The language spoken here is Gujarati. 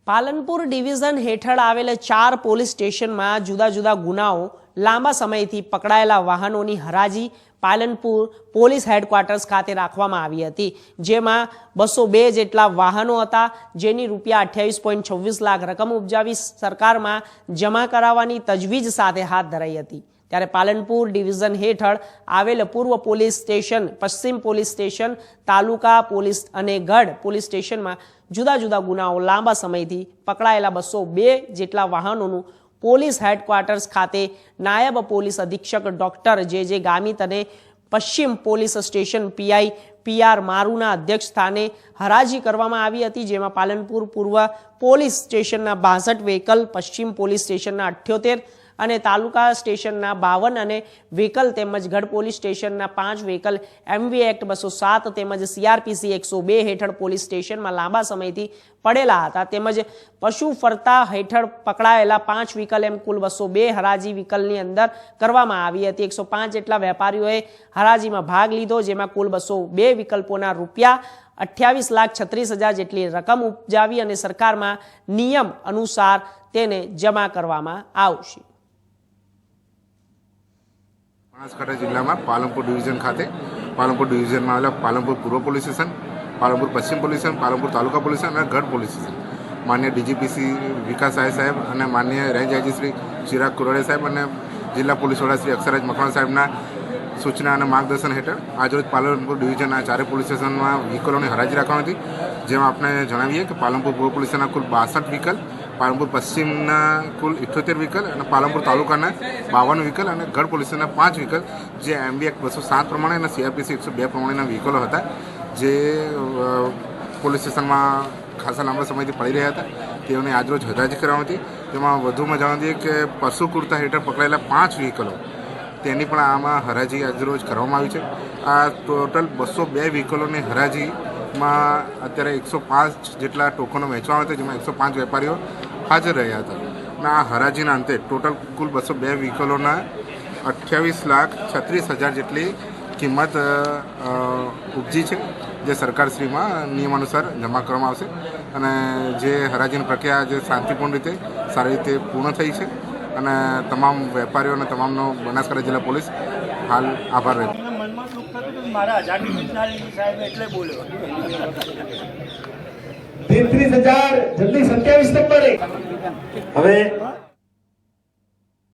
પાલનપુર ડિવિઝન હેઠળ આવેલ 4 પોલીસ સ્ટેશનમાં જુદા જુદા ગુનાઓ લાંબા સમયથી પકડાયેલા વાહનોની હરાજી પાલનપુર પોલીસ હેડક્વાર્ટર્સ ખાતે રાખવામાં આવી હતી, જેમાં 202 જેટલા વાહનો હતા, જેની રૂપિયા 28.26 લાખ રકમ ઉપજાવી સરકારમાં જમા કરાવવાની તજવીજ સાથે હાથ ધરાઈ હતી। ત્યારે પાલનપુર ડિવિઝન હેઠળ આવેલ પૂર્વ પોલીસ સ્ટેશન, પશ્ચિમ પોલીસ સ્ટેશન, તાલુકા પોલીસ અને ગઢ પોલીસ સ્ટેશનમાં જુદા જુદા ગુનાઓ લાંબા સમયથી પકડાયેલા 202 જેટલા વાહનોનું પોલીસ હેડક્વાર્ટર્સ ખાતે નાયબ પોલીસ અધિક્ષક ડોક્ટર જે ગામિત અને પશ્ચિમ પોલીસ સ્ટેશન પીઆઈ PR મારુના અધ્યક્ષ સ્થાને હરાજી કરવામાં આવી હતી, જેમાં પાલનપુર પૂર્વ પોલીસ સ્ટેશનના 62 વ્હીકલ, પશ્ચિમ પોલીસ સ્ટેશનના 78 અને તાલુકા સ્ટેશનના 52 અને વ્હીકલ તેમજ ગઢ પોલીસ સ્ટેશનના 5 વ્હીકલ MV એક્ટ 207 તેમજ CRPC 102 હેઠળ પોલીસ સ્ટેશનમાં લાંબા સમયથી પડેલા હતા, તેમજ પશુ ફરતા હેઠળ પકડાયેલા 5 વ્હીકલ એમ કુલ 202 હરાજી વ્હીકલની અંદર કરવામાં આવી હતી। 105 જેટલા વેપારીઓએ હરાજીમાં ભાગ લીધો, જેમાં કુલ 202 વિકલ્પોના રૂપિયા 28,36,000 જેટલી રકમ ઉપજાવી અને સરકારમાં નિયમ અનુસાર તેને જમા કરવામાં આવશે। बनासकांठा जिला में पालनपुर डिविजन खाते पालनपुर डिविजन में आवेला पालनपुर पूर्व पोलीस स्टेशन, पालनपुर पश्चिम police station, Palanpur taluka police station और गढ़ पोलीस स्टेशन माननीय DGPC विकास साय साहेब और माननीय रेंज आईजी श्री चिराग कुराड़े साहेब और जिला पोलीस वड़ा श्री अक्षराज मकवाणा साहेबना सूचना और मार्गदर्शन हेठळ आज रोज पालनपुर डिविजन आ 4 पोलीस स्टेशन में व्हीकलों हराजी रखवानी थी, जेमां आपने जणावीए कि पालनपुर पूर्व पोलीस स्टेशन कुल 62 व्हीकल, पालनपुर पश्चिम कुल 78 व्हीकल और पालनपुर तालुका 52 व्हीकल और गढ़ पोलीस 5 व्हीकल जे MV एक्ट 207 प्रमाणे और CRPC 102 प्रमाणे व्हीकलो था, जे पोलीस स्टेशन में खासा लांबा समय पड़ी रहा था, तेओने आज रोज हराजी करवानी थी। तेमां वधुमां जणावीए कि पशु क्रूरता हेठळ पकड़ायेला 5 व्हीकलो तेनी पण आमां हराजी आज रोज करवामां आवी छे। आ टोटल 202 व्हीकलोनी हराजी में अत्यारे 105 जेटला टोकनो वेचवामां हता, जेमां 105 वेपारीओ हाजर रह्या हता। आ हराजीना अंते टोटल कुल 202 व्हीकलोना 28,36,000 जेटली किंमत उपजी छे, जे सरकारश्रीमां नियमानुसार जमा करवामां आवशे अने जे हराजीनी प्रक्रिया जे शांतिपूर्ण रीते सारी रीते पूर्ण थई छे અને તમામ વેપારીઓ અને તમામનો બનાસકાંઠા જિલ્લા પોલીસ હાલ આભાર વ્યક્ત કરે છે। મનમાં દુઃખ થતું હતું મારા આઝાદી મિલના સાહેબ એટલે બોલ્યો 33,000 જલ્દી 27 નંબરે હવે